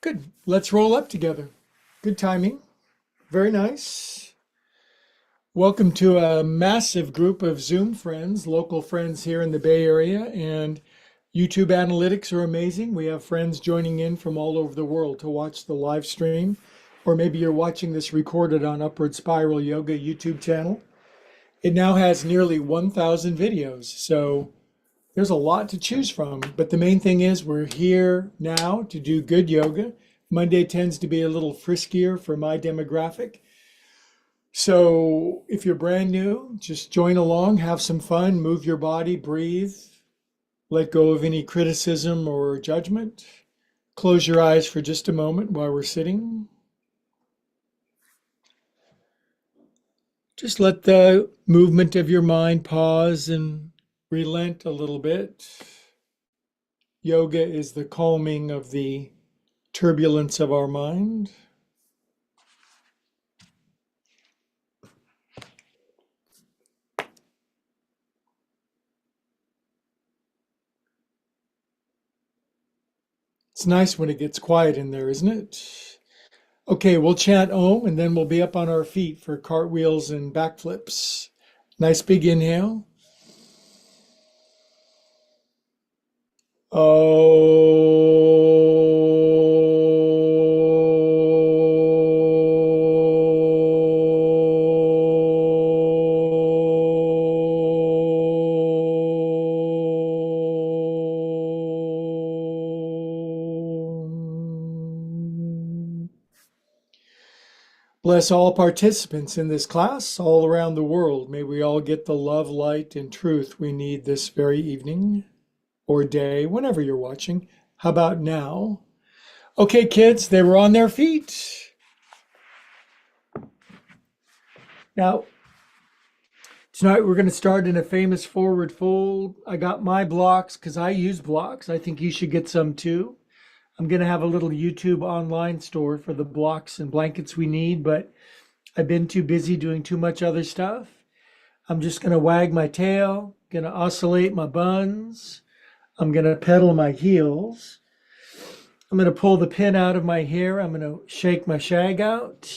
Good. Let's roll up together. Good timing. Very nice. Welcome to a massive group of Zoom friends, local friends here in the Bay Area, and YouTube analytics are amazing. We have friends joining in from all over the world to watch the live stream, or maybe you're watching this recorded on Upward Spiral Yoga YouTube channel. It now has nearly 1,000 videos, so there's a lot to choose from. But the main thing is we're here now to do good yoga. Monday tends to be a little friskier for my demographic. So if you're brand new, just join along, have some fun, move your body, breathe, let go of any criticism or judgment. Close your eyes for just a moment while we're sitting. Just let the movement of your mind pause and relent a little bit. Yoga is the calming of the turbulence of our mind. It's nice when it gets quiet in there, isn't it? Okay, we'll chant Om and then we'll be up on our feet for cartwheels and backflips. Nice big inhale. Bless all participants in this class all around the world. May we all get the love, light, and truth we need this very evening or day, whenever you're watching. How about now? Okay, kids, they were on their feet. Now, tonight we're going to start in a famous forward fold. I got my blocks because I use blocks. I think you should get some too. I'm going to have a little YouTube online store for the blocks and blankets we need, but I've been too busy doing too much other stuff. I'm just going to wag my tail, going to oscillate my buns. I'm going to pedal my heels. I'm going to pull the pin out of my hair. I'm going to shake my shag out.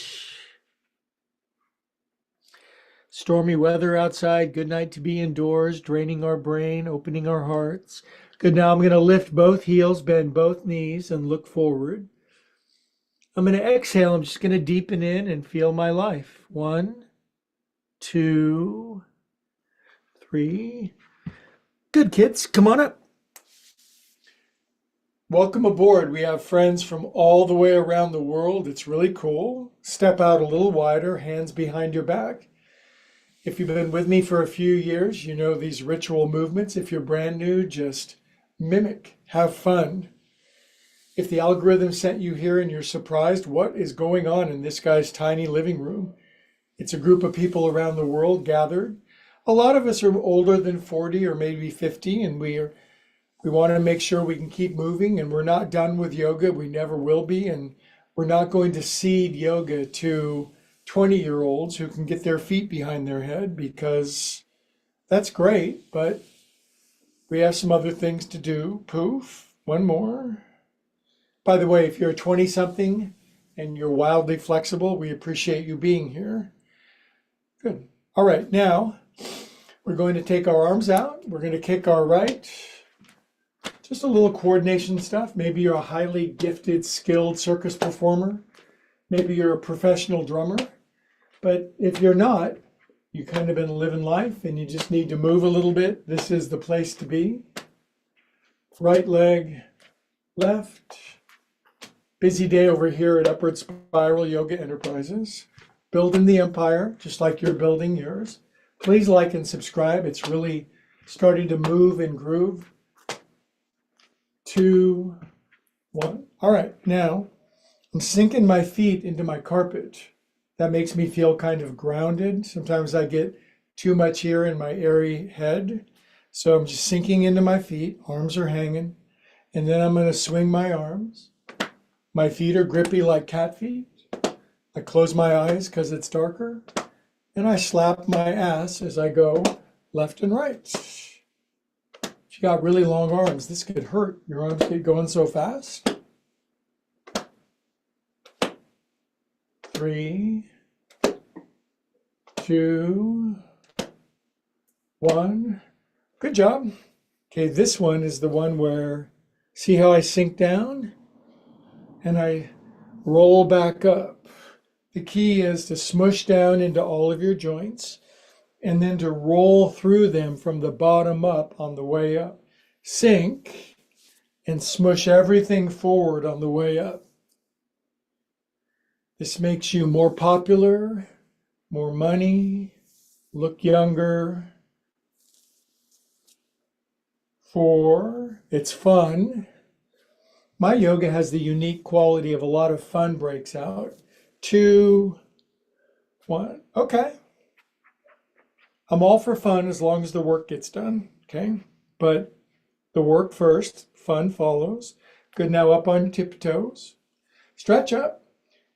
Stormy weather outside. Good night to be indoors, draining our brain, opening our hearts. Good. Now I'm going to lift both heels, bend both knees, and look forward. I'm going to exhale. I'm just going to deepen in and feel my life. 1, 2, 3. Good, kids. Come on up. Welcome aboard. We have friends from all the way around the world. It's really cool. Step out a little wider, hands behind your back. If you've been with me for a few years, you know these ritual movements. If you're brand new, just mimic, have fun. If the algorithm sent you here and you're surprised, what is going on in this guy's tiny living room? It's a group of people around the world gathered. A lot of us are older than 40 or maybe 50, and we want to make sure we can keep moving, and we're not done with yoga. We never will be, and we're not going to cede yoga to 20-year-olds who can get their feet behind their head, because that's great, but we have some other things to do. Poof, one more. By the way, if you're a 20-something and you're wildly flexible, we appreciate you being here. Good. All right, now we're going to take our arms out. We're going to kick our right. Just a little coordination stuff. Maybe you're a highly gifted, skilled circus performer. Maybe you're a professional drummer. But if you're not, you kind of been living life and you just need to move a little bit. This is the place to be. Right leg, left. Busy day over here at Upward Spiral Yoga Enterprises. Building the empire, just like you're building yours. Please like and subscribe. It's really starting to move and groove. 2, 1. All right, now I'm sinking my feet into my carpet. That makes me feel kind of grounded. Sometimes I get too much here in my airy head. So I'm just sinking into my feet. Arms are hanging. And then I'm going to swing my arms. My feet are grippy like cat feet. I close my eyes because it's darker. And I slap my ass as I go left and right. If you got really long arms, this could hurt. Your arms get going so fast. 3, 2, 1. Good job. Okay, this one is the one where, see how I sink down and I roll back up. The key is to smush down into all of your joints and then to roll through them from the bottom up on the way up. Sink and smush everything forward on the way up. This makes you more popular, more money, look younger. 4, it's fun. My yoga has the unique quality of a lot of fun breaks out. 2, 1. Okay. I'm all for fun as long as the work gets done. Okay. But the work first, fun follows. Good. Now up on your tippy toes. Stretch up.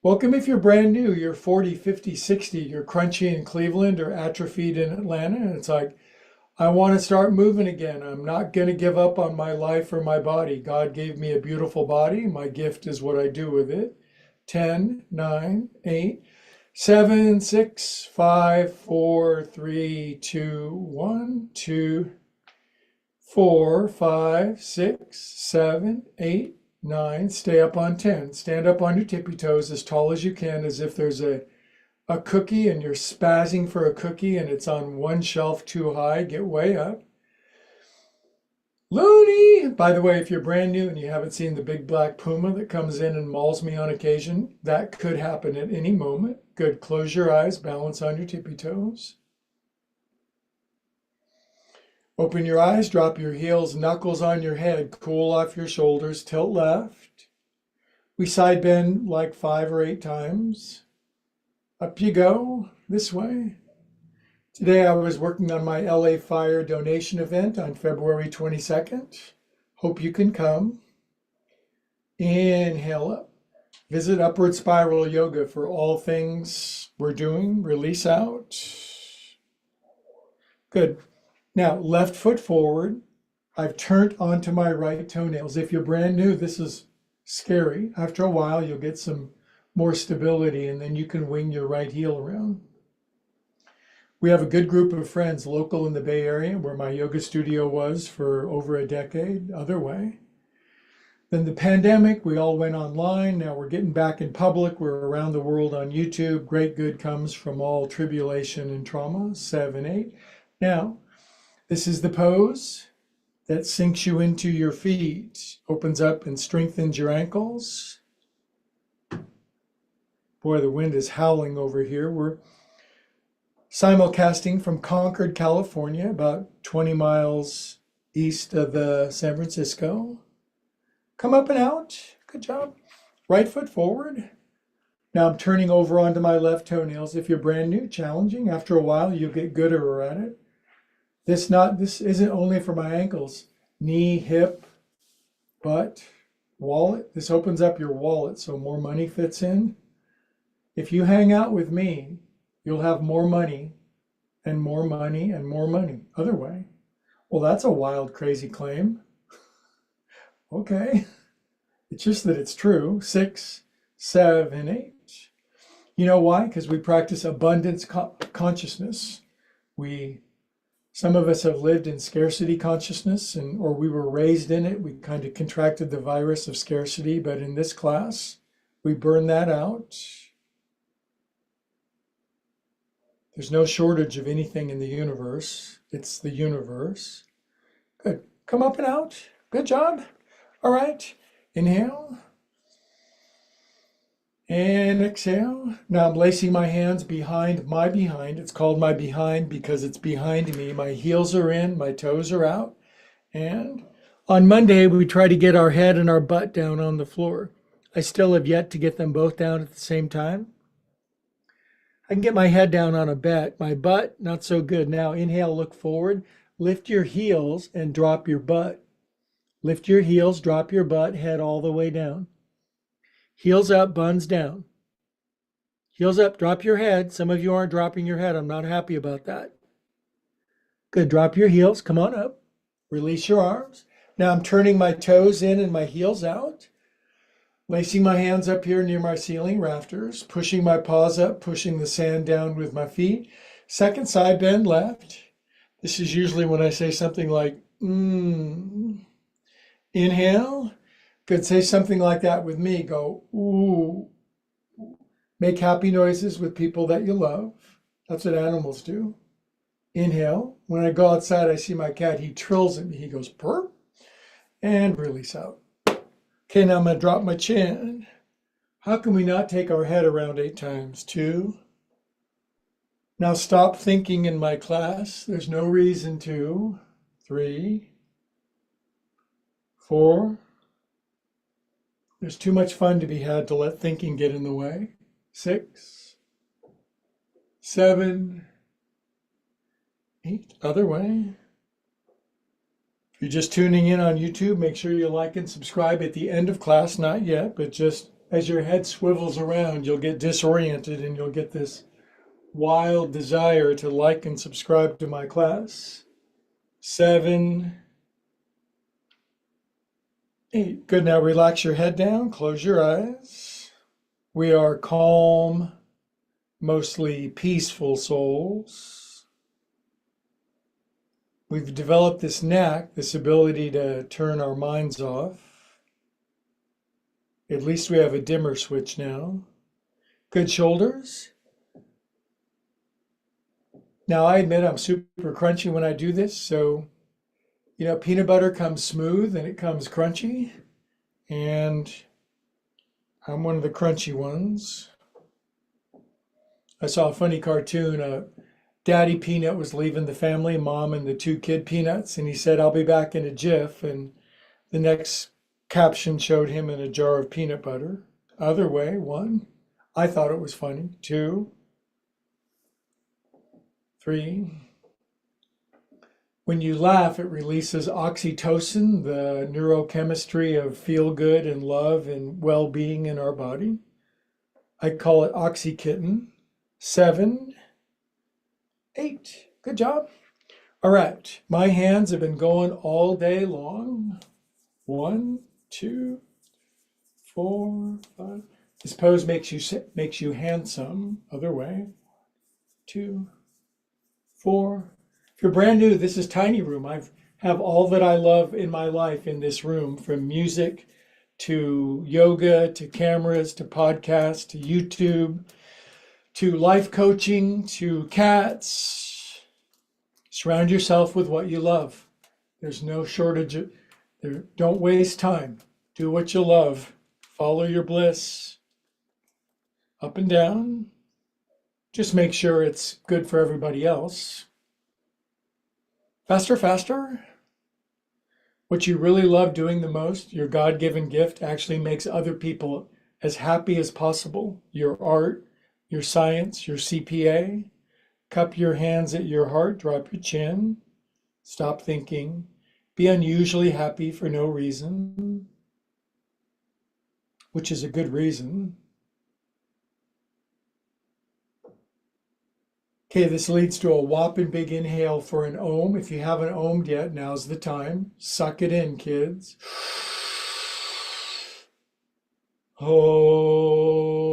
Welcome if you're brand new. You're 40, 50, 60. You're crunchy in Cleveland or atrophied in Atlanta. And it's like, I want to start moving again. I'm not going to give up on my life or my body. God gave me a beautiful body. My gift is what I do with it. 10, 9, 8, 7, 6, 5, 4, 3, 2, 1, 2, 4, 5, 6, 7, 8, 9. Stay up on 10. Stand up on your tippy toes as tall as you can, as if there's a cookie and you're spazzing for a cookie and it's on one shelf too high. Get way up. Looney! By the way, if you're brand new and you haven't seen the big black puma that comes in and mauls me on occasion, that could happen at any moment. Good. Close your eyes. Balance on your tippy toes. Open your eyes. Drop your heels. Knuckles on your head. Cool off your shoulders. Tilt left. We side bend like 5 or 8 times. Up you go, this way. Today I was working on my LA Fire donation event on February 22nd. Hope you can come. Inhale up. Visit Upward Spiral Yoga for all things we're doing. Release out. Good. Now, left foot forward. I've turned onto my right toenails. If you're brand new, this is scary. After a while, you'll get some more stability, and then you can wing your right heel around. We have a good group of friends local in the Bay Area where my yoga studio was for over a decade, other way. Then the pandemic, we all went online. Now we're getting back in public. We're around the world on YouTube. Great good comes from all tribulation and trauma. 7, 8. Now, this is the pose that sinks you into your feet, opens up and strengthens your ankles. Boy, the wind is howling over here. We're simulcasting from Concord, California, about 20 miles east of San Francisco. Come up and out. Good job. Right foot forward. Now I'm turning over onto my left toenails. If you're brand new, challenging. After a while, you'll get gooder at it. This isn't only for my ankles. Knee, hip, butt, wallet. This opens up your wallet so more money fits in. If you hang out with me, you'll have more money and more money and more money. Other way. Well, that's a wild, crazy claim. Okay. It's just that it's true. 6, 7, 8. You know why? Because we practice abundance consciousness. Some of us have lived in scarcity consciousness, or we were raised in it. We kind of contracted the virus of scarcity, but in this class, we burn that out. There's no shortage of anything in the universe. It's the universe. Good. Come up and out. Good job. All right. Inhale. And exhale. Now I'm lacing my hands behind my behind. It's called my behind because it's behind me. My heels are in, my toes are out. And on Monday, we try to get our head and our butt down on the floor. I still have yet to get them both down at the same time. I can get my head down on a bed. My butt, not so good. Now inhale, look forward. Lift your heels and drop your butt. Lift your heels, drop your butt, head all the way down. Heels up, buns down. Heels up, drop your head. Some of you aren't dropping your head. I'm not happy about that. Good, drop your heels, come on up. Release your arms. Now I'm turning my toes in and my heels out. Lacing my hands up here near my ceiling rafters, pushing my paws up, pushing the sand down with my feet. Second side bend left. This is usually when I say something like, Inhale. Good. Say something like that with me. Go, ooh. Make happy noises with people that you love. That's what animals do. Inhale. When I go outside, I see my cat. He trills at me. He goes, purr, and release out. Okay, now I'm going to drop my chin. How can we not take our head around 8 times? 2. Now stop thinking in my class. There's no reason to. 3. 4. There's too much fun to be had to let thinking get in the way. 6. 7. 8. Other way. If you're just tuning in on YouTube, make sure you like and subscribe at the end of class. Not yet, but just as your head swivels around, you'll get disoriented and you'll get this wild desire to like and subscribe to my class. 7. 8. Good. Now relax your head down. Close your eyes. We are calm, mostly peaceful souls. We've developed this knack, this ability to turn our minds off. At least we have a dimmer switch now. Good shoulders. Now I admit I'm super crunchy when I do this. So, peanut butter comes smooth and it comes crunchy. And I'm one of the crunchy ones. I saw a funny cartoon. Daddy Peanut was leaving the family, Mom and the 2 kid Peanuts, and he said, I'll be back in a jiff. And the next caption showed him in a jar of peanut butter. Other way, 1. I thought it was funny. 2. 3. When you laugh, it releases oxytocin, the neurochemistry of feel good and love and well-being in our body. I call it oxykitten. 7. 8. Good job. All right. My hands have been going all day long. 1, 2, 4, 5. This pose makes you handsome. Other way. 2, 4. If you're brand new, this is Tiny Room. I have all that I love in my life in this room, from music to yoga to cameras to podcasts to YouTube to life coaching, to cats. Surround yourself with what you love. There's no shortage of there. Don't waste time. Do what you love. Follow your bliss. Up and down. Just make sure it's good for everybody else. Faster, faster. What you really love doing the most, your God-given gift, actually makes other people as happy as possible. Your art, your science, your CPA. Cup your hands at your heart, drop your chin. Stop thinking. Be unusually happy for no reason, which is a good reason. Okay, this leads to a whopping big inhale for an ohm. If you haven't ohmed yet, now's the time. Suck it in, kids. Om.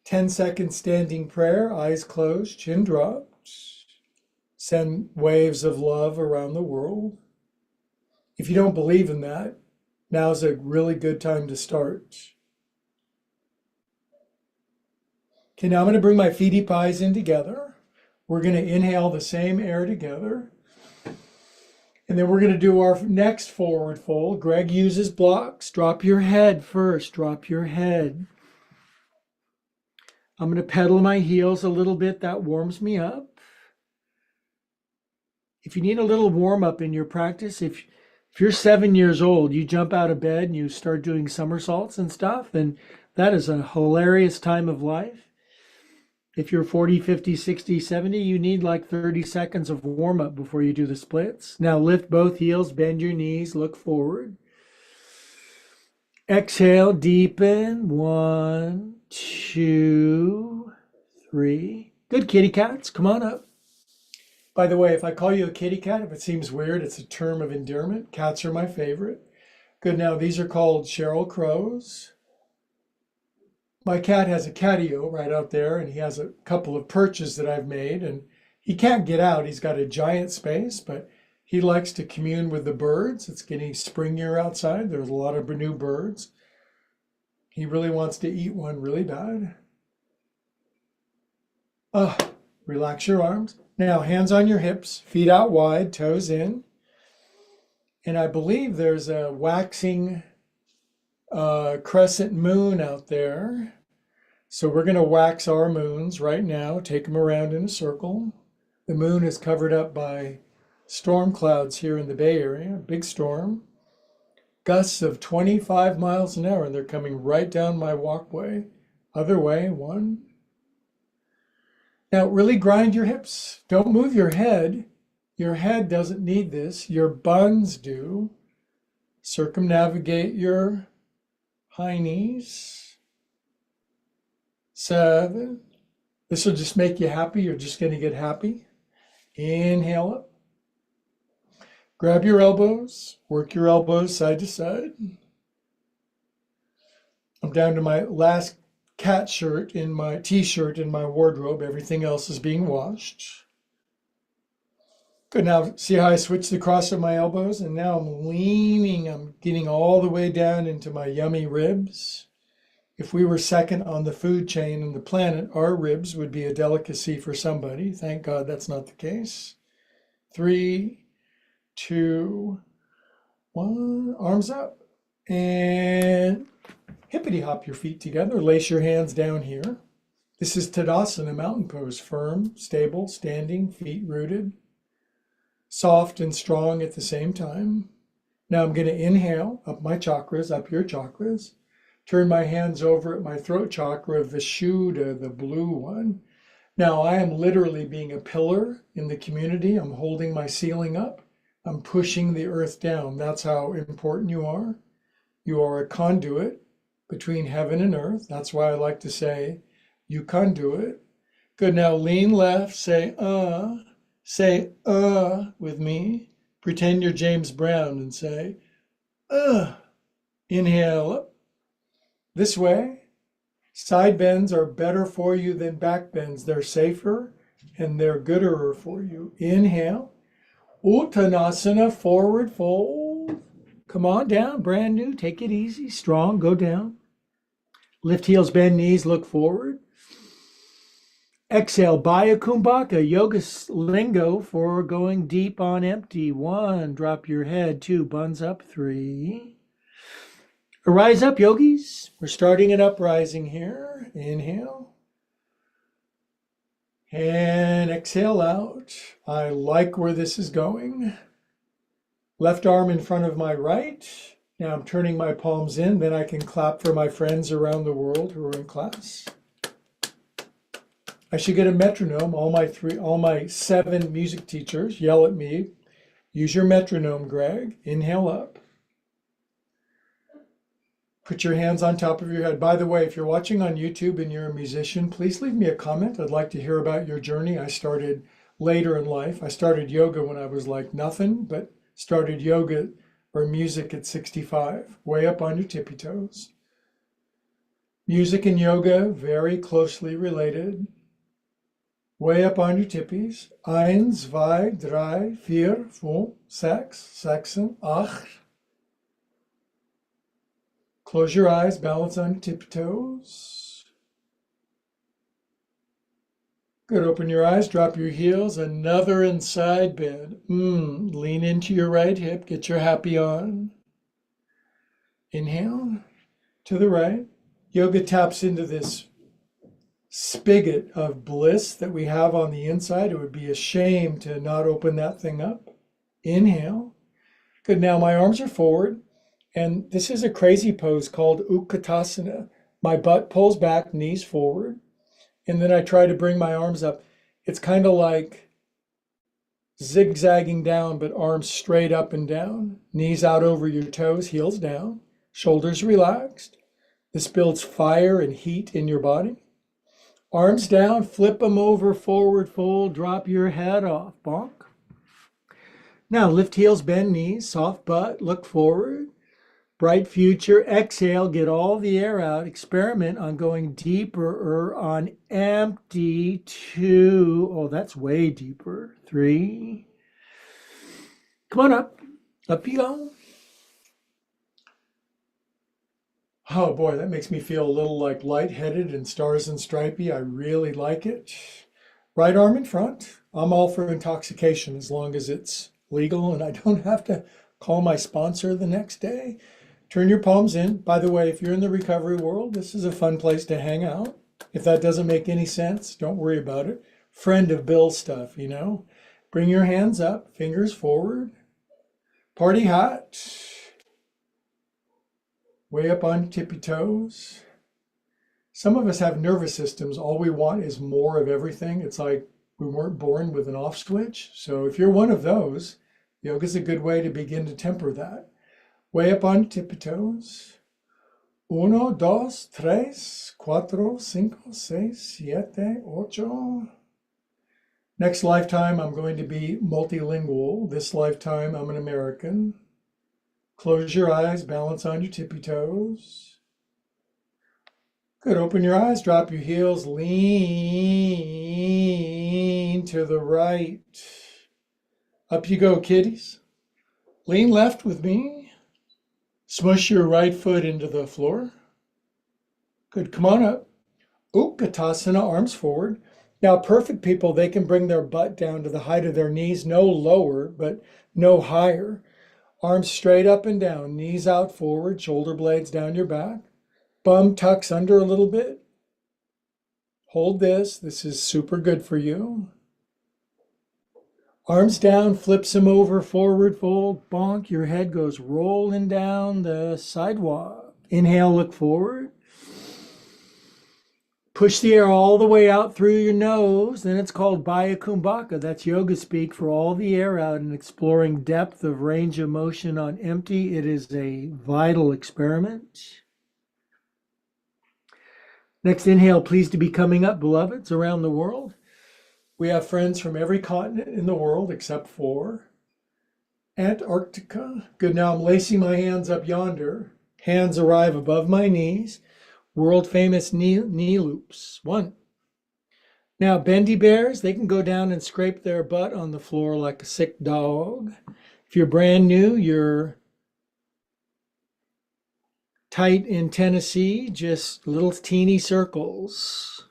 10-second standing prayer, eyes closed, chin dropped. Send waves of love around the world. If you don't believe in that, now's a really good time to start. Okay, now I'm going to bring my feety pies in together. We're going to inhale the same air together. And then we're going to do our next forward fold. Greg uses blocks. Drop your head first. Drop your head. I'm going to pedal my heels a little bit. That warms me up. If you need a little warm up in your practice, if you're 7 years old, you jump out of bed and you start doing somersaults and stuff, then that is a hilarious time of life. If you're 40, 50, 60, 70, you need like 30 seconds of warm up before you do the splits. Now lift both heels, bend your knees, look forward. Exhale, deepen. 1, 2, 3. Good, kitty cats. Come on up. By the way, if I call you a kitty cat, if it seems weird, it's a term of endearment. Cats are my favorite. Good, now these are called Sheryl Crows. My cat has a catio right out there, and he has a couple of perches that I've made, and he can't get out. He's got a giant space, but he likes to commune with the birds. It's getting springier outside. There's a lot of new birds. He really wants to eat one really bad. Relax your arms. Now, hands on your hips, feet out wide, toes in. And I believe there's a waxing crescent moon out there. So we're going to wax our moons right now, take them around in a circle. The moon is covered up by storm clouds here in the Bay Area, big storm. Gusts of 25 miles an hour, and they're coming right down my walkway. Other way, 1. Now really grind your hips. Don't move your head. Your head doesn't need this. Your buns do. Circumnavigate your high knees. 7. This will just make you happy. You're just going to get happy. Inhale up. Grab your elbows. Work your elbows side to side. I'm down to my last cat shirt in my t-shirt in my wardrobe. Everything else is being washed. Good. Now see how I switched the cross of my elbows, and now I'm leaning. I'm getting all the way down into my yummy ribs. If we were second on the food chain on the planet, our ribs would be a delicacy for somebody. Thank God that's not the case. 3, 2, 1. Arms up. And hippity hop your feet together. Lace your hands down here. This is Tadasana, mountain pose. Firm, stable, standing, feet rooted. Soft and strong at the same time. Now I'm going to inhale up my chakras, up your chakras. Turn my hands over at my throat chakra, Vishuddha, the blue one. Now I am literally being a pillar in the community. I'm holding my ceiling up. I'm pushing the earth down. That's how important you are. You are a conduit between heaven and earth. That's why I like to say, you conduit. Good, now lean left, say with me. Pretend you're James Brown and say, Inhale up. This way. Side bends are better for you than back bends. They're safer and they're gooder for you. Inhale. Uttanasana, forward fold. Come on down, brand new. Take it easy, strong, go down. Lift heels, bend knees, look forward. Exhale, Baya Kumbhaka, yoga lingo for going deep on empty. 1, drop your head. 2, buns up. 3. Arise up, yogis. We're starting an uprising here. Inhale. And exhale out. I like where this is going. Left arm in front of my right. Now I'm turning my palms in. Then I can clap for my friends around the world who are in class. I should get a metronome. All my 7 music teachers yell at me. Use your metronome, Greg. Inhale up. Put your hands on top of your head. By the way, if you're watching on YouTube and you're a musician, please leave me a comment. I'd like to hear about your journey. I started later in life. I started yoga when I was like nothing, but started yoga or music at 65, way up on your tippy toes. Music and yoga, very closely related. Way up on your tippies. 1, 2, 3, 4, 5, 6, 7, 8. Close your eyes, balance on your tippy toes. Good, open your eyes, drop your heels, another inside bend. Lean into your right hip, get your happy on. Inhale to the right. Yoga taps into this spigot of bliss that we have on the inside. It would be a shame to not open that thing up. Inhale. Good, now my arms are forward. And this is a crazy pose called Utkatasana. My butt pulls back, knees forward. And then I try to bring my arms up. It's kind of like zigzagging down, but arms straight up and down. Knees out over your toes, heels down. Shoulders relaxed. This builds fire and heat in your body. Arms down, flip them over, forward fold, drop your head off. Bonk. Now lift heels, bend knees, soft butt, look forward. Bright future. Exhale, get all the air out. Experiment on going deeper on empty. 2. Oh, that's way deeper. 3. Come on up. Up you go. Oh boy, that makes me feel a little like lightheaded and stars and stripey. I really like it. Right arm in front. I'm all for intoxication as long as it's legal and I don't have to call my sponsor the next day. Turn your palms in. By the way, if you're in the recovery world, this is a fun place to hang out. If that doesn't make any sense, don't worry about it. Friend of Bill stuff, you know. Bring your hands up, fingers forward. Party hot. Way up on tippy toes. Some of us have nervous systems. All we want is more of everything. It's like we weren't born with an off switch. So if you're one of those, yoga is a good way to begin to temper that. Way up on tippy toes. 1, 2, 3, 4, 5, 6, 7, 8. Next lifetime, I'm going to be multilingual. This lifetime, I'm an American. Close your eyes, balance on your tippy toes. Good, open your eyes, drop your heels, lean to the right. Up you go, kiddies. Lean left with me. Smush your right foot into the floor. Good, come on up. Utkatasana, arms forward. Now, perfect people, they can bring their butt down to the height of their knees, no lower, but no higher. Arms straight up and down, knees out forward, shoulder blades down your back. Bum tucks under a little bit. Hold this. This is super good for you. Arms down, flips them over, forward fold, bonk. Your head goes rolling down the sidewalk. Inhale, look forward. Push the air all the way out through your nose. Then it's called Baya Kumbhaka. That's yoga speak for all the air out and exploring depth of range of motion on empty. It is a vital experiment. Next inhale, pleased to be coming up, beloveds, around the world. We have friends from every continent in the world except for Antarctica. Good, now I'm lacing my hands up yonder. Hands arrive above my knees. World famous knee loops. 1. Now bendy bears, they can go down and scrape their butt on the floor like a sick dog. If you're brand new, you're tight in Tennessee, just little teeny circles.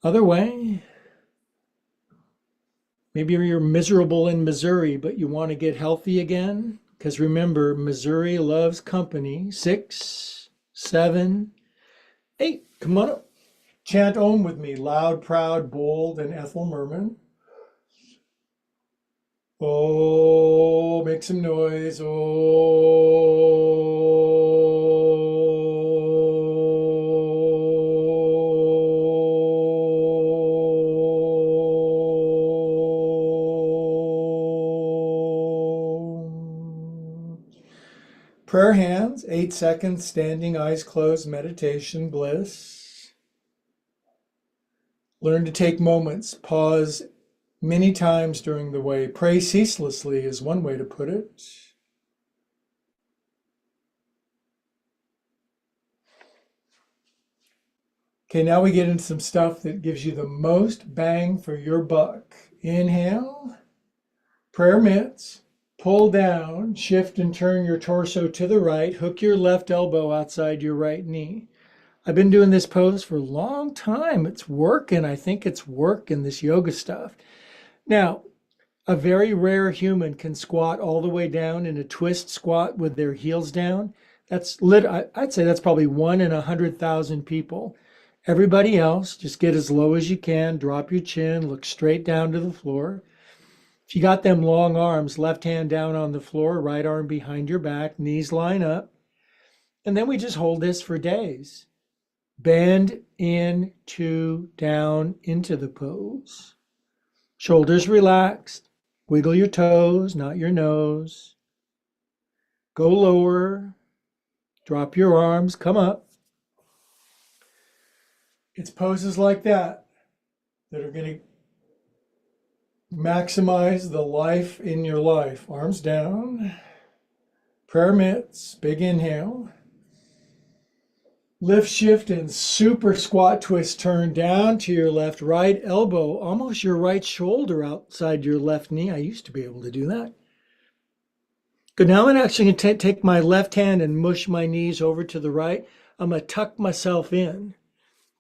Other way. Maybe you're miserable in Missouri, but you want to get healthy again. Because remember, Missouri loves company. 6, 7, 8. Come on up. Chant Om with me. Loud, proud, bold, and Ethel Merman. Oh, make some noise. Prayer hands, 8 seconds, standing, eyes closed, meditation, bliss. Learn to take moments, pause many times during the way. Pray ceaselessly is one way to put it. Okay, now we get into some stuff that gives you the most bang for your buck. Inhale, prayer mitts. Pull down, shift and turn your torso to the right. Hook your left elbow outside your right knee. I've been doing this pose for a long time. It's working. I think it's working, this yoga stuff. Now, a very rare human can squat all the way down in a twist squat with their heels down. I'd say that's probably 1 in 100,000 people. Everybody else, just get as low as you can, drop your chin, look straight down to the floor. If you got them long arms, left hand down on the floor, right arm behind your back, knees line up. And then we just hold this for days. Bend in, 2, down into the pose. Shoulders relaxed. Wiggle your toes, not your nose. Go lower. Drop your arms, come up. It's poses like that are going to maximize the life in your life. Arms down, prayer mitts, big inhale. Lift, shift, and super squat twist. Turn down to your left, right elbow, almost your right shoulder outside your left knee. I used to be able to do that. Good. Now I'm actually going to take my left hand and mush my knees over to the right. I'm going to tuck myself in.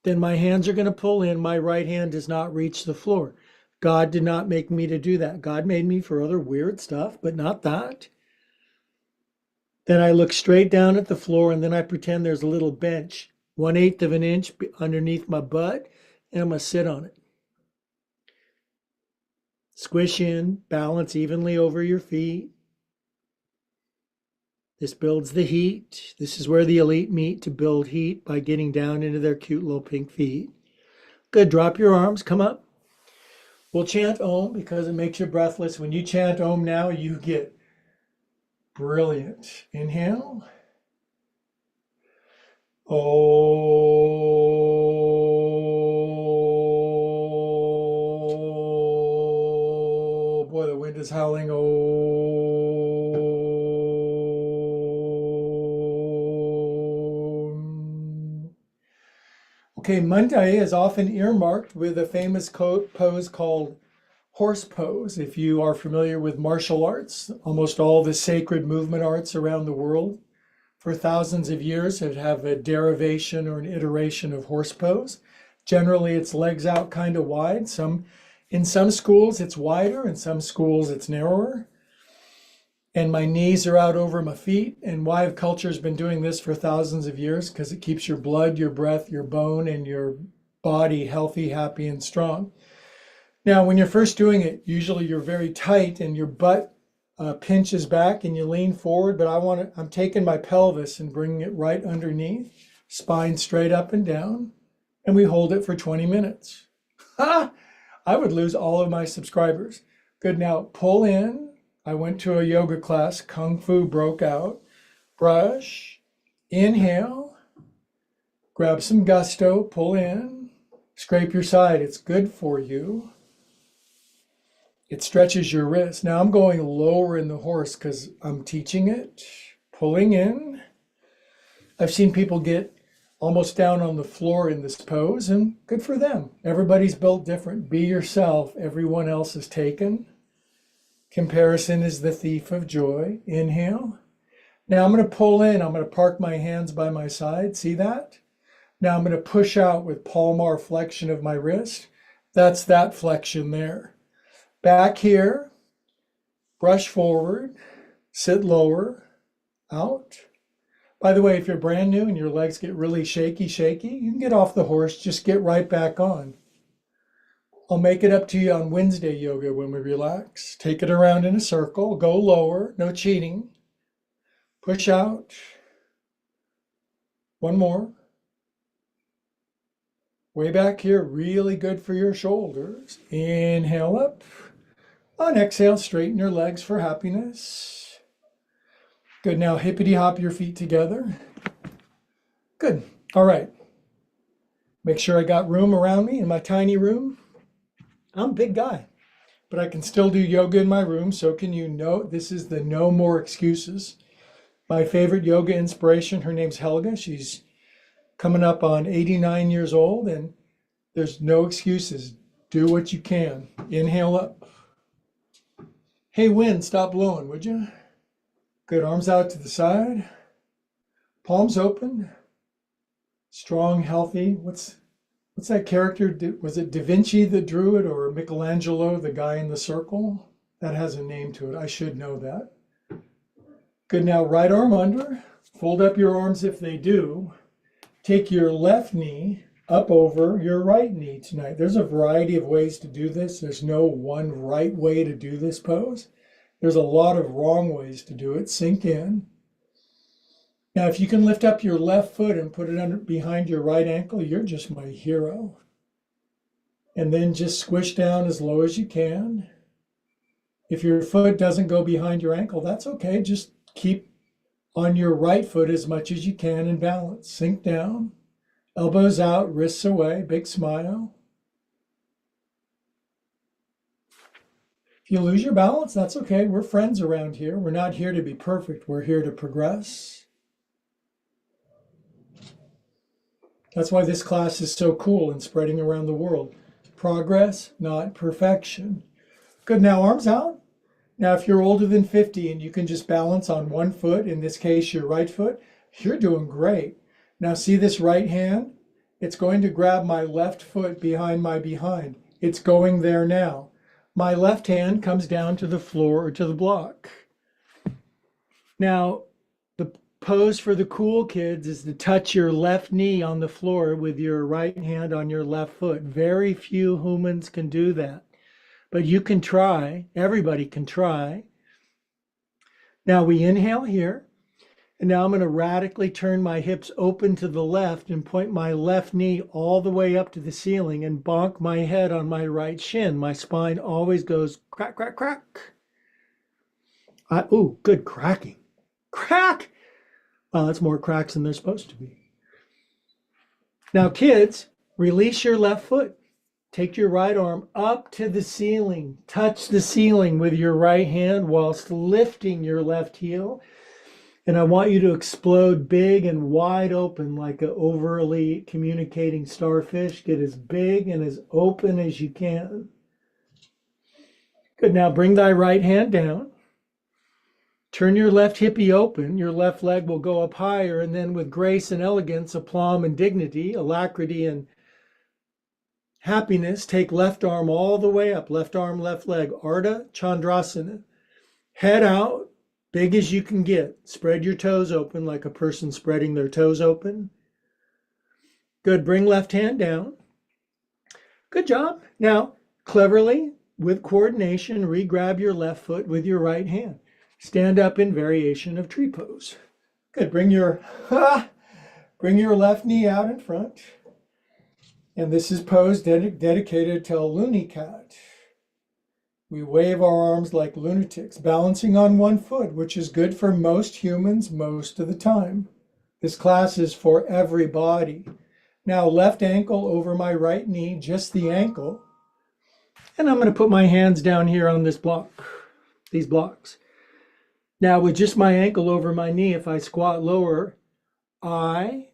Then my hands are going to pull in. My right hand does not reach the floor. God did not make me to do that. God made me for other weird stuff, but not that. Then I look straight down at the floor, and then I pretend there's a little bench, 1/8 of an inch underneath my butt, and I'm going to sit on it. Squish in, balance evenly over your feet. This builds the heat. This is where the elite meet to build heat by getting down into their cute little pink feet. Good. Drop your arms, come up. We'll chant Om because it makes you breathless. When you chant Om now, you get brilliant. Inhale. Oh, boy, the wind is howling. Okay, Monday is often earmarked with a famous pose called horse pose. If you are familiar with martial arts, almost all the sacred movement arts around the world for thousands of years have a derivation or an iteration of horse pose. Generally, it's legs out kind of wide. In some schools, it's wider. In some schools, it's narrower. And my knees are out over my feet. And why have cultures been doing this for thousands of years? Because it keeps your blood, your breath, your bone, and your body healthy, happy, and strong. Now, when you're first doing it, usually you're very tight and your butt pinches back and you lean forward. But I'm taking my pelvis and bringing it right underneath, spine straight up and down, and we hold it for 20 minutes. Ha! I would lose all of my subscribers. Good. Now pull in. I went to a yoga class, Kung Fu broke out. Brush, inhale, grab some gusto, pull in, scrape your side. It's good for you. It stretches your wrist. Now I'm going lower in the horse because I'm teaching it. Pulling in. I've seen people get almost down on the floor in this pose, and good for them. Everybody's built different. Be yourself. Everyone else is taken. Comparison is the thief of joy. Inhale. Now I'm going to pull in. I'm going to park my hands by my side. See that? Now I'm going to push out with palmar flexion of my wrist. That's that flexion there. Back here. Brush forward. Sit lower. Out. By the way, if you're brand new and your legs get really shaky, you can get off the horse. Just get right back on. I'll make it up to you on Wednesday yoga when we relax. Take it around in a circle. Go lower. No cheating. Push out. One more. Way back here. Really good for your shoulders. Inhale up. On exhale, straighten your legs for happiness. Good. Now hippity hop your feet together. Good. All right. Make sure I got room around me in my tiny room. I'm a big guy, but I can still do yoga in my room. So can you. This is the no more excuses. My favorite yoga inspiration, her name's Helga. She's coming up on 89 years old, and there's no excuses. Do what you can. Inhale up. Hey, wind, stop blowing, would you? Good. Arms out to the side. Palms open. Strong, healthy. What's that character? Was it Da Vinci that drew it, or Michelangelo, the guy in the circle? That has a name to it. I should know that. Good. Now right arm under. Fold up your arms if they do. Take your left knee up over your right knee tonight. There's a variety of ways to do this. There's no one right way to do this pose. There's a lot of wrong ways to do it. Sink in. Now, if you can lift up your left foot and put it behind your right ankle, you're just my hero. And then just squish down as low as you can. If your foot doesn't go behind your ankle, that's okay. Just keep on your right foot as much as you can and balance. Sink down, elbows out, wrists away, big smile. If you lose your balance, that's okay. We're friends around here. We're not here to be perfect. We're here to progress. That's why this class is so cool and spreading around the world. Progress, not perfection. Good, now arms out. Now, if you're older than 50 and you can just balance on one foot, in this case, your right foot, you're doing great. Now see this right hand? It's going to grab my left foot behind my behind. It's going there now. My left hand comes down to the floor or to the block. Now, the pose for the cool kids is to touch your left knee on the floor with your right hand on your left foot. Very few humans can do that, but you can try. Everybody can try. Now we inhale here, and now I'm going to radically turn my hips open to the left and point my left knee all the way up to the ceiling and bonk my head on my right shin. My spine always goes crack, crack, crack. Ooh, good cracking. Crack! Well, that's more cracks than there's supposed to be. Now, kids, release your left foot. Take your right arm up to the ceiling. Touch the ceiling with your right hand whilst lifting your left heel. And I want you to explode big and wide open like an overly communicating starfish. Get as big and as open as you can. Good. Now bring thy right hand down. Turn your left hippie open. Your left leg will go up higher. And then with grace and elegance, aplomb and dignity, alacrity and happiness, take left arm all the way up. Left arm, left leg. Ardha Chandrasana. Head out. Big as you can get. Spread your toes open like a person spreading their toes open. Good. Bring left hand down. Good job. Now, cleverly, with coordination, re-grab your left foot with your right hand. Stand up in variation of tree pose. Good. Bring your left knee out in front. And this is pose dedicated to a loony cat. We wave our arms like lunatics, balancing on one foot, which is good for most humans most of the time. This class is for everybody. Now, left ankle over my right knee, just the ankle. And I'm going to put my hands down here on this block, these blocks. Now, with just my ankle over my knee, if I squat lower, I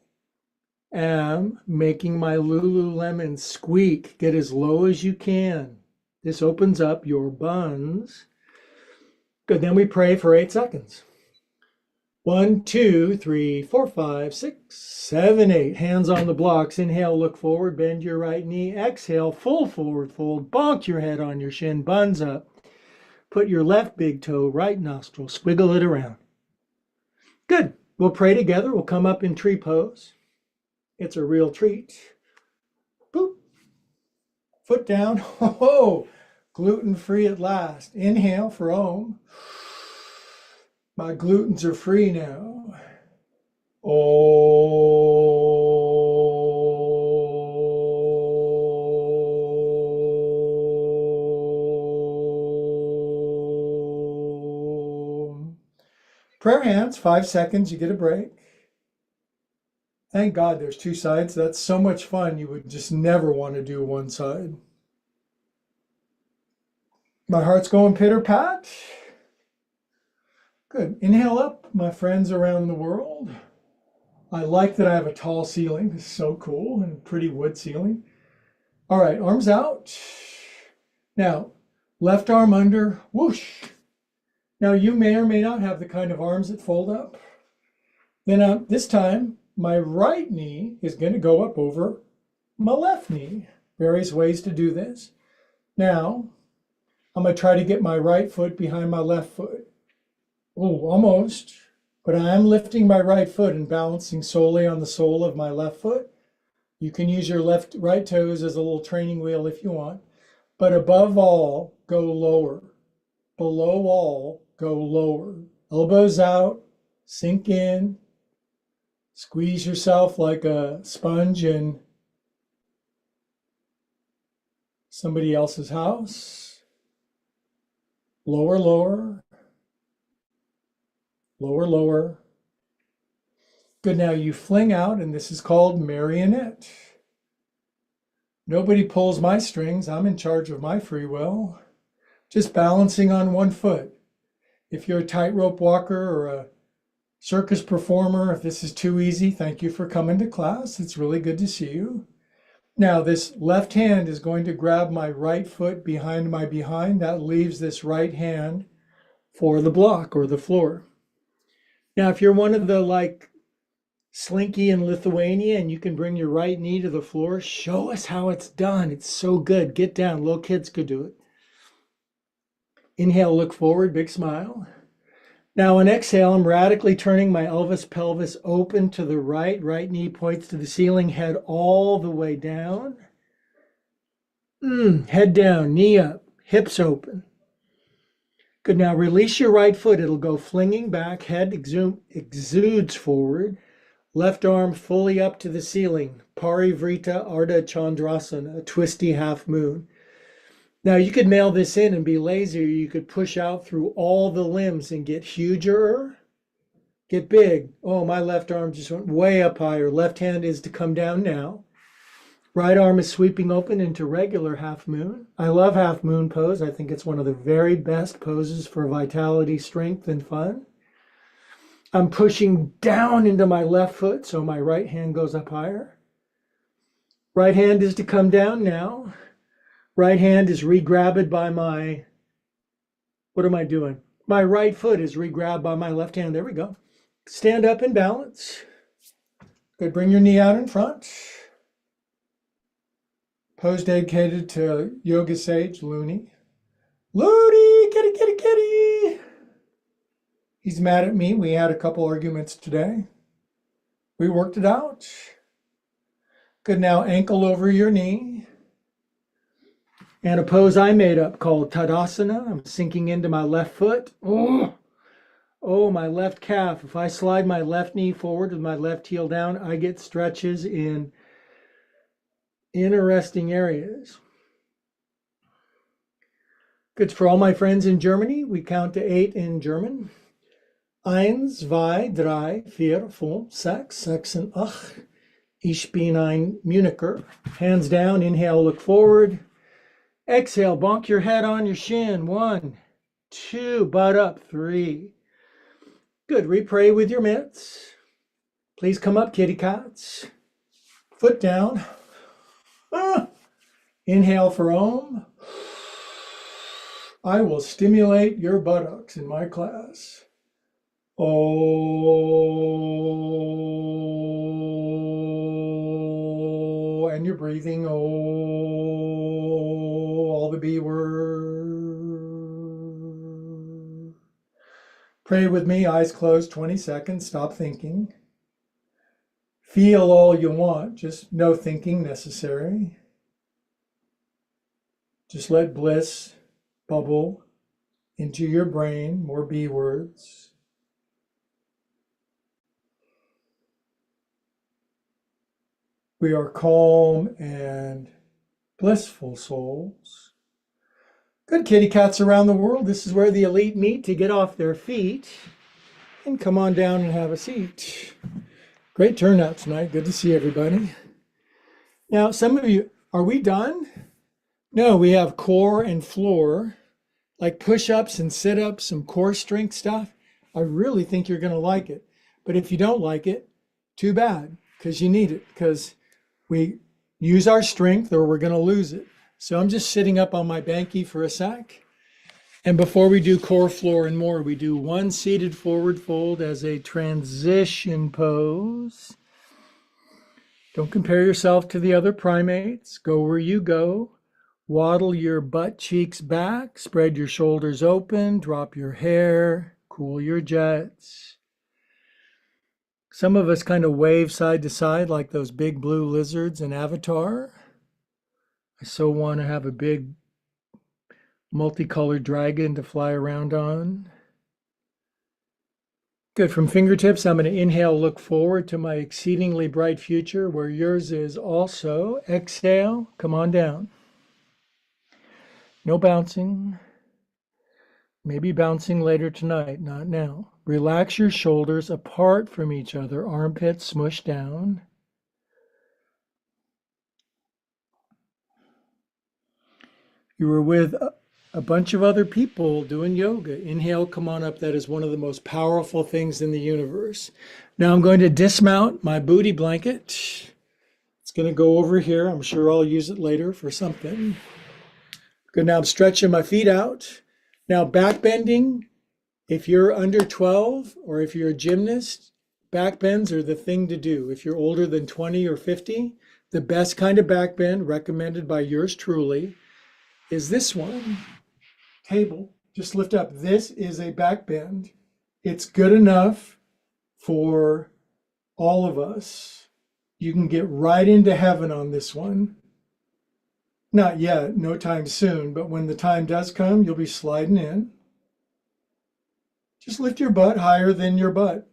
am making my Lululemon squeak. Get as low as you can. This opens up your buns. Good, then we pray for 8 seconds. 1, 2, 3, 4, 5, 6, 7, 8. Hands on the blocks. Inhale, look forward, bend your right knee. Exhale, full forward fold. Bonk your head on your shin, buns up. Put your left big toe, right nostril, squiggle it around. Good, we'll pray together. We'll come up in tree pose. It's a real treat. Boop. Foot down. Oh, gluten-free at last. Inhale for Om. My glutens are free now. Om. Prayer hands, 5 seconds, you get a break. Thank God there's 2 sides. That's so much fun. You would just never want to do one side. My heart's going pitter-pat. Good. Inhale up, my friends around the world. I like that I have a tall ceiling. It's so cool, and pretty wood ceiling. All right, arms out. Now, left arm under, whoosh. Now, you may or may not have the kind of arms that fold up. Then this time, my right knee is going to go up over my left knee. Various ways to do this. Now, I'm going to try to get my right foot behind my left foot. Oh, almost. But I am lifting my right foot and balancing solely on the sole of my left foot. You can use your right toes as a little training wheel if you want. But above all, go lower. Below all, go lower. Elbows out, sink in. Squeeze yourself like a sponge in somebody else's house. Lower, lower. Lower, lower. Good, now you fling out, and this is called marionette. Nobody pulls my strings. I'm in charge of my free will. Just balancing on one foot. If you're a tightrope walker or a circus performer, if this is too easy, thank you for coming to class. It's really good to see you. Now, this left hand is going to grab my right foot behind my behind. That leaves this right hand for the block or the floor. Now, if you're one of the Slinky in Lithuania and you can bring your right knee to the floor, show us how it's done. It's so good. Get down. Little kids could do it. Inhale, look forward, big smile. Now on exhale, I'm radically turning my Elvis pelvis open to the right. Right knee points to the ceiling, head all the way down. Head down, knee up, hips open. Good, now release your right foot. It'll go flinging back, head exudes forward. Left arm fully up to the ceiling. Parivrita Ardha Chandrasana, a twisty half moon. Now you could mail this in and be lazy, or you could push out through all the limbs and get huger, get big. Oh, my left arm just went way up higher. Left hand is to come down now. Right arm is sweeping open into regular half moon. I love half moon pose. I think it's one of the very best poses for vitality, strength, and fun. I'm pushing down into my left foot, so my right hand goes up higher. Right hand is to come down now. Right hand is re-grabbed by my, what am I doing? My right foot is re-grabbed by my left hand. There we go. Stand up and balance. Good, bring your knee out in front. Pose dedicated to yoga sage Looney. Looney, kitty, kitty, kitty. He's mad at me. We had a couple arguments today. We worked it out. Good, now ankle over your knee. And a pose I made up called Tadasana. I'm sinking into my left foot. Oh, my left calf. If I slide my left knee forward with my left heel down, I get stretches in interesting areas. Good, for all my friends in Germany, we count to 8 in German. 1, 2, 3, 4, 5, 6, 7, 8. Ich bin ein Municher. Hands down, inhale, look forward. Exhale, bonk your head on your shin. 1, 2, butt up. 3. Good, repray with your mitts. Please come up, kitty cats. Foot down. Inhale for Om. I will stimulate your buttocks in my class. Oh, and you're breathing. Oh, all the B word. Pray with me, eyes closed, 20 seconds. Stop thinking. Feel all you want, just no thinking necessary. Just let bliss bubble into your brain, more B words. We are calm and blissful souls. Good, kitty cats around the world. This is where the elite meet to get off their feet and come on down and have a seat. Great turnout tonight. Good to see everybody. Now, some of you, are we done? No, we have core and floor, like push-ups and sit-ups, some core strength stuff. I really think you're going to like it. But if you don't like it, too bad, because you need it, because we use our strength or we're going to lose it. So I'm just sitting up on my banky for a sec. And before we do core, floor, and more, we do one seated forward fold as a transition pose. Don't compare yourself to the other primates. Go where you go. Waddle your butt cheeks back. Spread your shoulders open. Drop your hair. Cool your jets. Some of us kind of wave side to side like those big blue lizards in Avatar. I so want to have a big multicolored dragon to fly around on. Good, from fingertips, I'm going to inhale, look forward to my exceedingly bright future where yours is also. Exhale, come on down. No bouncing. Maybe bouncing later tonight, not now. Relax your shoulders apart from each other, armpits smush down. You were with a bunch of other people doing yoga. Inhale, come on up. That is one of the most powerful things in the universe. Now I'm going to dismount my booty blanket. It's going to go over here. I'm sure I'll use it later for something. Good. Now I'm stretching my feet out. Now back bending. If you're under 12 or if you're a gymnast, back bends are the thing to do. If you're older than 20 or 50, the best kind of back bend recommended by yours truly is this one. Table, just lift up. This is a back bend. It's good enough for all of us. You can get right into heaven on this one. Not yet, no time soon, but when the time does come, you'll be sliding in. Just lift your butt higher than your butt.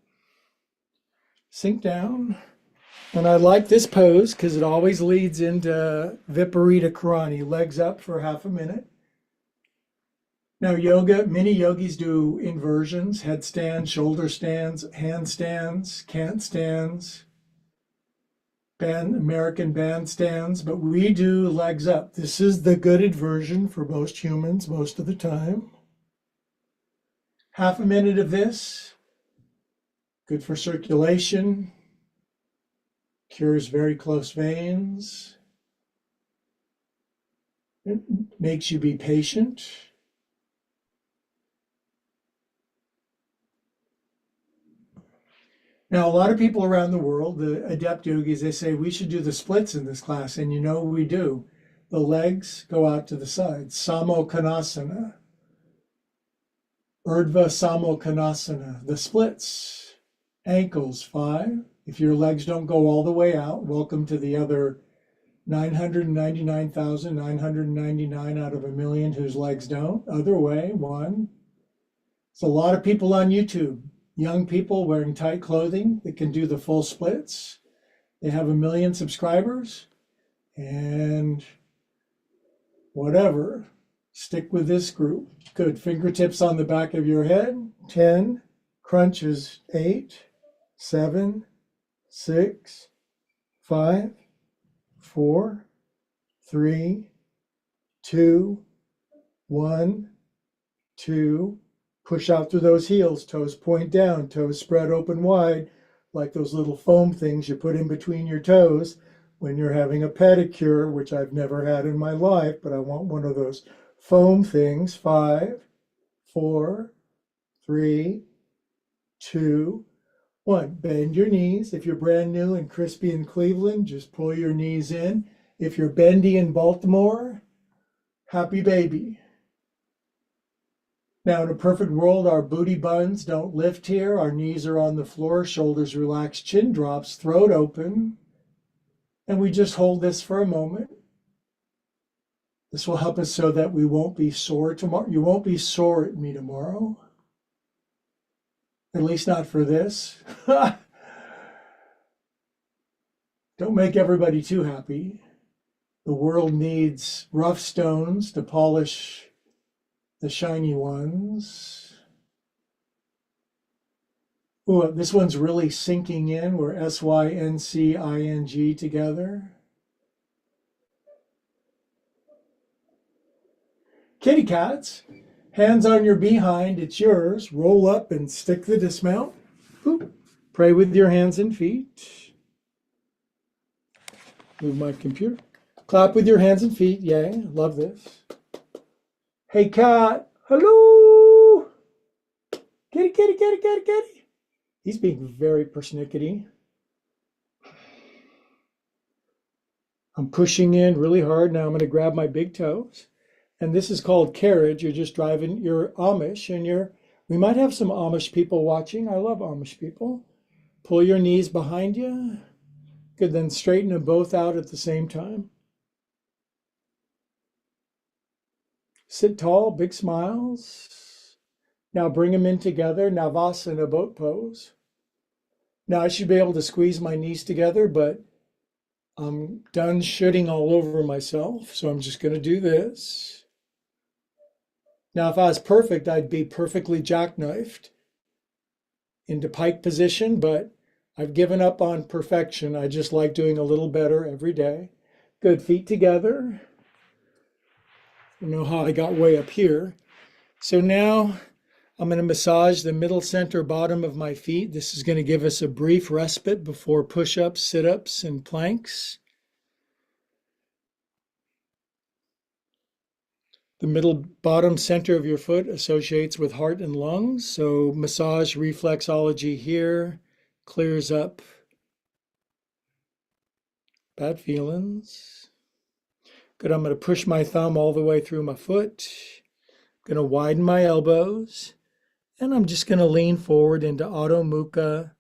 Sink down. And I like this pose because it always leads into Viparita Karani, legs up for half a minute. Now yoga, many yogis do inversions, headstands, shoulder stands, handstands, cant stands, American bandstands, but we do legs up. This is the good inversion for most humans most of the time. Half a minute of this, good for circulation, cures varicose veins, it makes you be patient. Now, a lot of people around the world, the adept yogis, they say we should do the splits in this class, and you know we do. The legs go out to the sides, Samokhanasana, Urdhva Samokhanasana, the splits, ankles 5. If your legs don't go all the way out, welcome to the other 999,999 out of a million whose legs don't. Other way, 1. It's a lot of people on YouTube. Young people wearing tight clothing that can do the full splits. They have 1 million subscribers and whatever. Stick with this group. Good. Fingertips on the back of your head. 10. Crunches. 8, 7, 6, 5, 4, 3, 2, 1, 2. Push out through those heels, toes point down, toes spread open wide, like those little foam things you put in between your toes when you're having a pedicure, which I've never had in my life, but I want one of those foam things. 5, 4, 3, 2, 1. Bend your knees. If you're brand new and crispy in Cleveland, just pull your knees in. If you're bendy in Baltimore, happy baby. Now, in a perfect world, our booty buns don't lift here. Our knees are on the floor, shoulders relaxed, chin drops, throat open. And we just hold this for a moment. This will help us so that we won't be sore tomorrow. You won't be sore at me tomorrow. At least not for this. Don't make everybody too happy. The world needs rough stones to polish the shiny ones. Ooh, this one's really sinking in. We're S-Y-N-C-I-N-G together. Kitty cats. Hands on your behind, it's yours. Roll up and stick the dismount. Oop. Pray with your hands and feet. Move my computer. Clap with your hands and feet. Yay, love this. Hey cat, hello. Kitty, kitty, kitty, kitty, kitty. He's being very persnickety. I'm pushing in really hard. Now I'm going to grab my big toes. And this is called carriage. You're just driving, you're Amish and we might have some Amish people watching. I love Amish people. Pull your knees behind you. Good, then straighten them both out at the same time. Sit tall, big smiles. Now bring them in together, Navasana boat pose. Now I should be able to squeeze my knees together, but I'm done shitting all over myself. So I'm just going to do this. Now, if I was perfect, I'd be perfectly jackknifed. into pike position, but I've given up on perfection. I just like doing a little better every day. Good, feet together. I don't know how I got way up here. So now I'm going to massage the middle center bottom of my feet. This is going to give us a brief respite before push-ups, sit-ups, and planks. The middle bottom center of your foot associates with heart and lungs. So massage reflexology here clears up bad feelings. Good, I'm going to push my thumb all the way through my foot. I'm going to widen my elbows. And I'm just going to lean forward into Adho Mukha.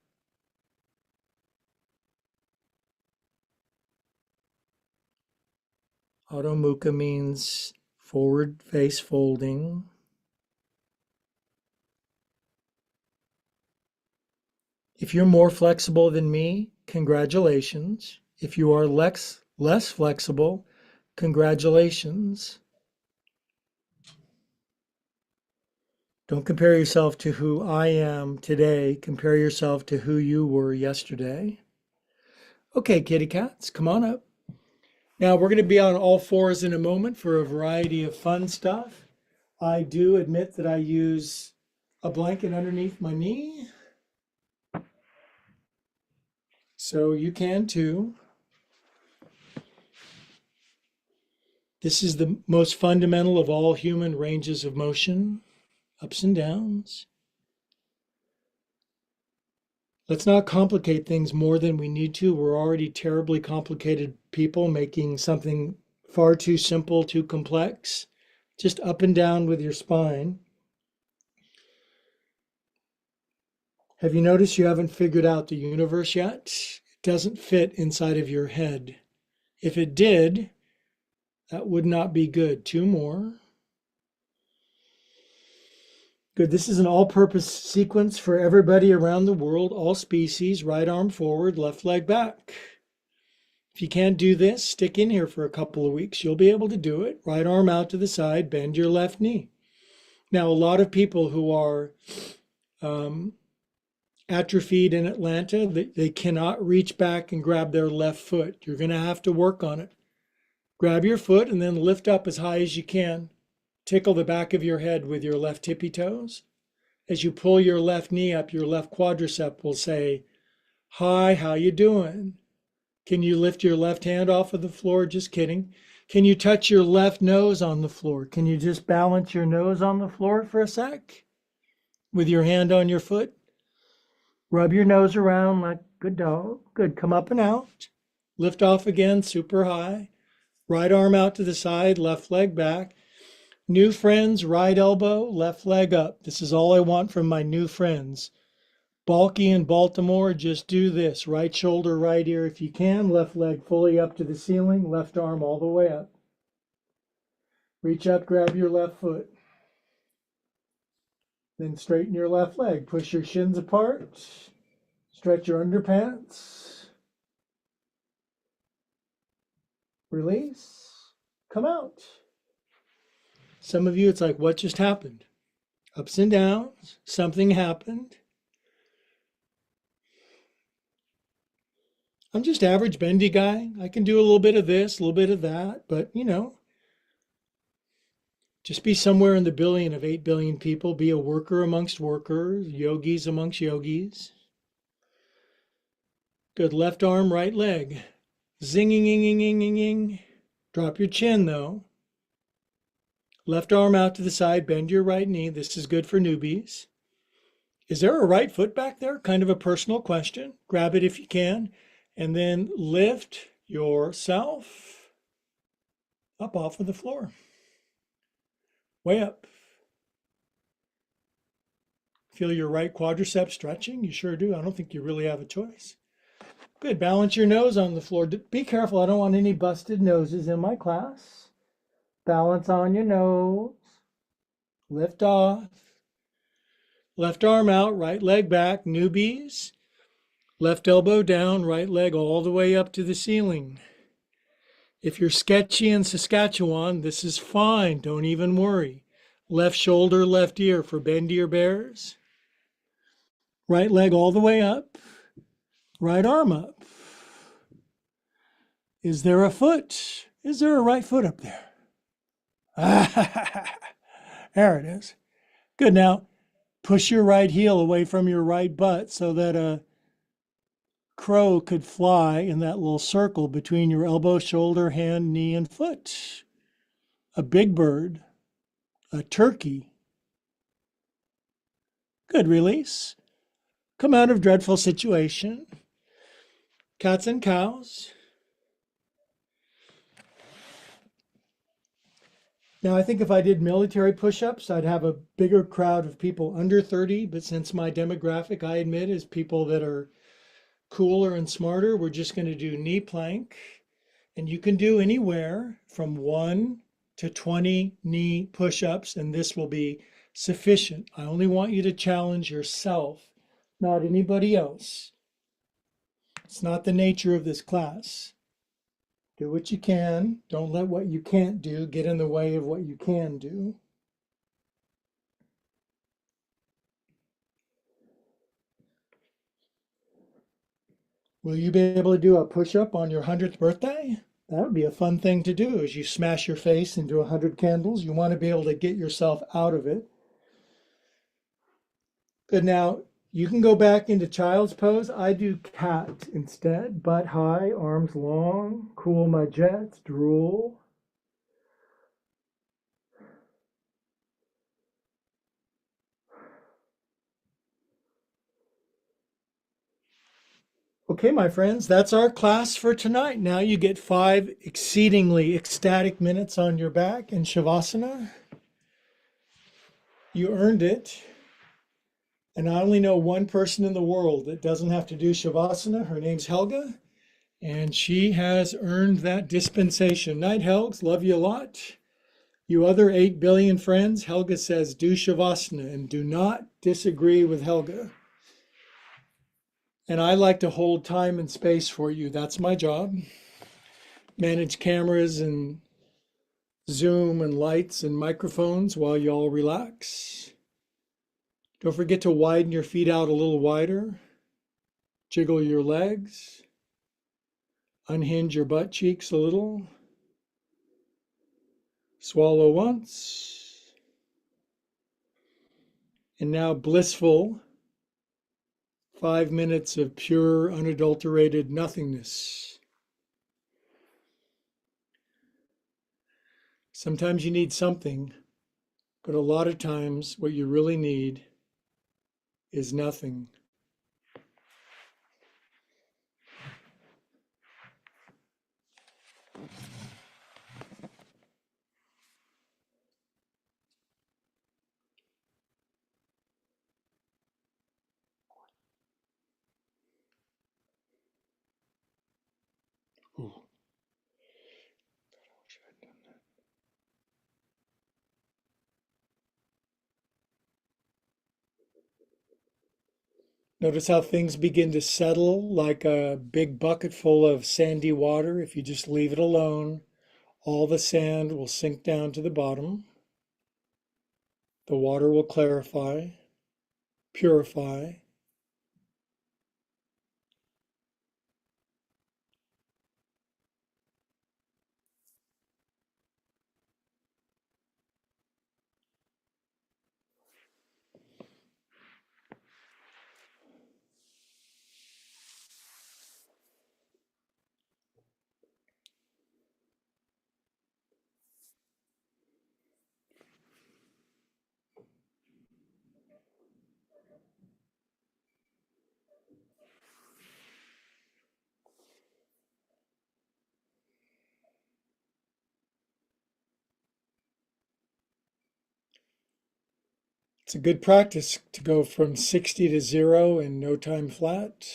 Adho Mukha means forward face folding. If you're more flexible than me, congratulations. If you are less flexible, congratulations. Don't compare yourself to who I am today. Compare yourself to who you were yesterday. Okay, kitty cats, come on up. Now we're going to be on all fours in a moment for a variety of fun stuff. I do admit that I use a blanket underneath my knee. So you can too. This is the most fundamental of all human ranges of motion, ups and downs. Let's not complicate things more than we need to. We're already terribly complicated people, making something far too simple, too complex. Just up and down with your spine. Have you noticed you haven't figured out the universe yet? It doesn't fit inside of your head. If it did, that would not be good. Two more. Good. This is an all-purpose sequence for everybody around the world, all species. Right arm forward, left leg back. If you can't do this, stick in here for a couple of weeks. You'll be able to do it. Right arm out to the side, bend your left knee. Now, a lot of people who are atrophied in Atlanta, they cannot reach back and grab their left foot. You're going to have to work on it. Grab your foot and then lift up as high as you can. Tickle the back of your head with your left tippy toes. As you pull your left knee up, your left quadricep will say, "Hi, how you doing?" Can you lift your left hand off of the floor? Just kidding. Can you touch your left nose on the floor? Can you just balance your nose on the floor for a sec? With your hand on your foot? Rub your nose around like good dog. Good. Come up and out. Lift off again, super high. Right arm out to the side, left leg back. New friends, right elbow, left leg up. This is all I want from my new friends. Balky in Baltimore, just do this. Right shoulder, right ear if you can. Left leg fully up to the ceiling. Left arm all the way up. Reach up, grab your left foot. Then straighten your left leg. Push your shins apart. Stretch your underpants. Release. Come out. Some of you, it's like, what just happened? Ups and downs. Something happened. I'm just average bendy guy. I can do a little bit of this, a little bit of that, but just be somewhere in the billion of 8 billion people. Be a worker amongst workers, yogis amongst yogis. Good. Left arm, right leg. Zinging. Drop your chin though. Left arm out to the side, bend your right knee. This is good for newbies. Is there a right foot back there? Kind of a personal question. Grab it if you can. And then lift yourself up off of the floor. Way up. Feel your right quadricep stretching? You sure do. I don't think you really have a choice. Good. Balance your nose on the floor. Be careful. I don't want any busted noses in my class. Balance on your nose. Lift off. Left arm out, right leg back. Newbies. Left elbow down, right leg all the way up to the ceiling. If you're sketchy in Saskatchewan, this is fine. Don't even worry. Left shoulder, left ear for bendier bears. Right leg all the way up, right arm up. Is there a foot? Is there a right foot up there? There it is. Good. Now push your right heel away from your right butt so that a crow could fly in that little circle between your elbow, shoulder, hand, knee, and foot. A big bird, a turkey. Good. Release. Come out of dreadful situation. Cats and cows. Now, I think if I did military push ups, I'd have a bigger crowd of people under 30. But since my demographic, I admit, is people that are cooler and smarter, we're just going to do knee plank. And you can do anywhere from 1 to 20 knee push ups, and this will be sufficient. I only want you to challenge yourself, not anybody else. It's not the nature of this class. Do what you can. Don't let what you can't do get in the way of what you can do. Will you be able to do a push-up on your 100th birthday? That would be a fun thing to do as you smash your face into 100 candles. You want to be able to get yourself out of it. Good. Now, you can go back into child's pose. I do cat instead. Butt high, arms long, cool my jets, drool. Okay, my friends, that's our class for tonight. Now you get 5 exceedingly ecstatic minutes on your back in Shavasana. You earned it. And I only know one person in the world that doesn't have to do Shavasana. Her name's Helga, and she has earned that dispensation. Night, Helgs. Love you a lot. You other 8 billion friends, Helga says do Shavasana, and do not disagree with Helga. And I like to hold time and space for you. That's my job. Manage cameras and Zoom and lights and microphones while y'all relax. Don't forget to widen your feet out a little wider. Jiggle your legs. Unhinge your butt cheeks a little. Swallow once. And now blissful 5 minutes of pure, unadulterated nothingness. Sometimes you need something, but a lot of times what you really need is nothing. Ooh. Notice how things begin to settle like a big bucket full of sandy water. If you just leave it alone, all the sand will sink down to the bottom. The water will clarify, purify. It's a good practice to go from 60 to 0 in no time flat.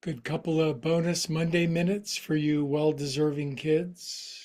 Good couple of bonus Monday minutes for you well-deserving kids.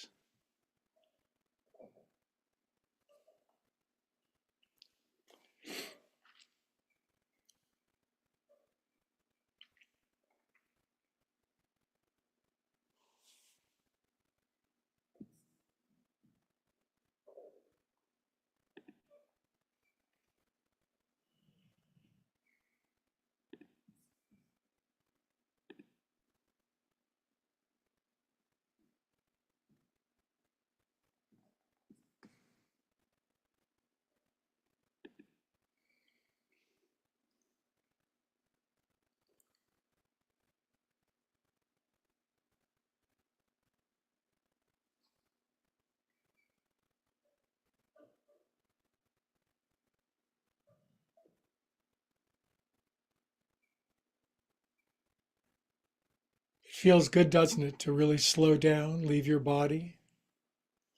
It feels good, doesn't it, to really slow down, leave your body,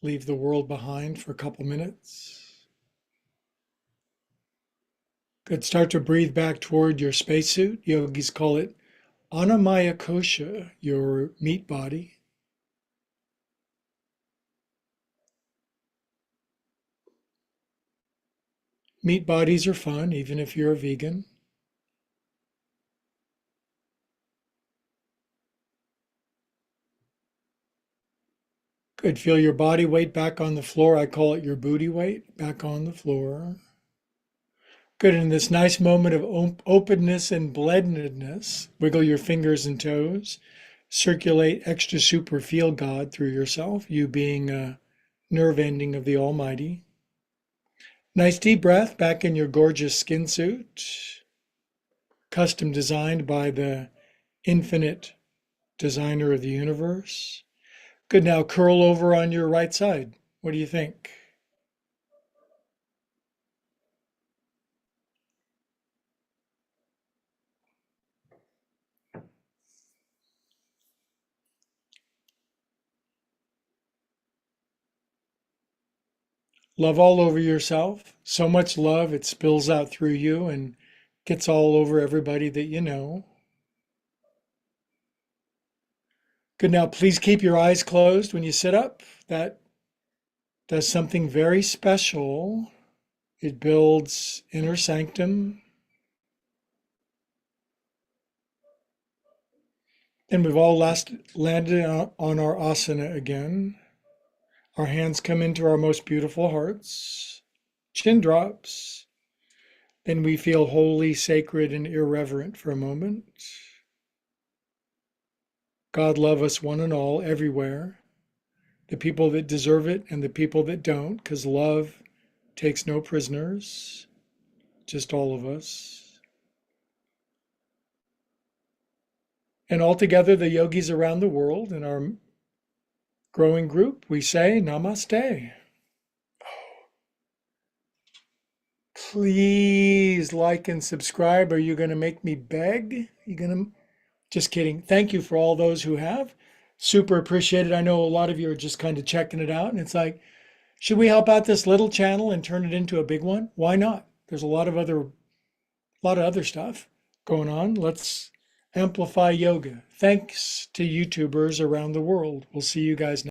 leave the world behind for a couple minutes. Good. Start to breathe back toward your spacesuit. Yogis call it Annamaya Kosha, your meat body. Meat bodies are fun, even if you're a vegan. Good. Feel your body weight back on the floor. I call it your booty weight back on the floor. Good. In this nice moment of openness and blendedness, wiggle your fingers and toes. Circulate extra super feel God through yourself, you being a nerve ending of the Almighty. Nice deep breath back in your gorgeous skin suit, custom designed by the infinite designer of the universe. Good. Now curl over on your right side. What do you think? Love all over yourself. So much love, it spills out through you and gets all over everybody that you know. Good. Now, please keep your eyes closed when you sit up. That does something very special. It builds inner sanctum. And we've all landed on our asana again. Our hands come into our most beautiful hearts. Chin drops. Then we feel holy, sacred, and irreverent for a moment. God love us one and all, everywhere. The people that deserve it and the people that don't, because love takes no prisoners, just all of us. And altogether, the yogis around the world in our growing group, we say namaste. Please like and subscribe. Are you going to make me beg? You going to? Just kidding. Thank you for all those who have. Super appreciated. I know a lot of you are just kind of checking it out, and it's like, should we help out this little channel and turn it into a big one? Why not? There's a lot of other stuff going on. Let's amplify yoga. Thanks to YouTubers around the world. We'll see you guys next.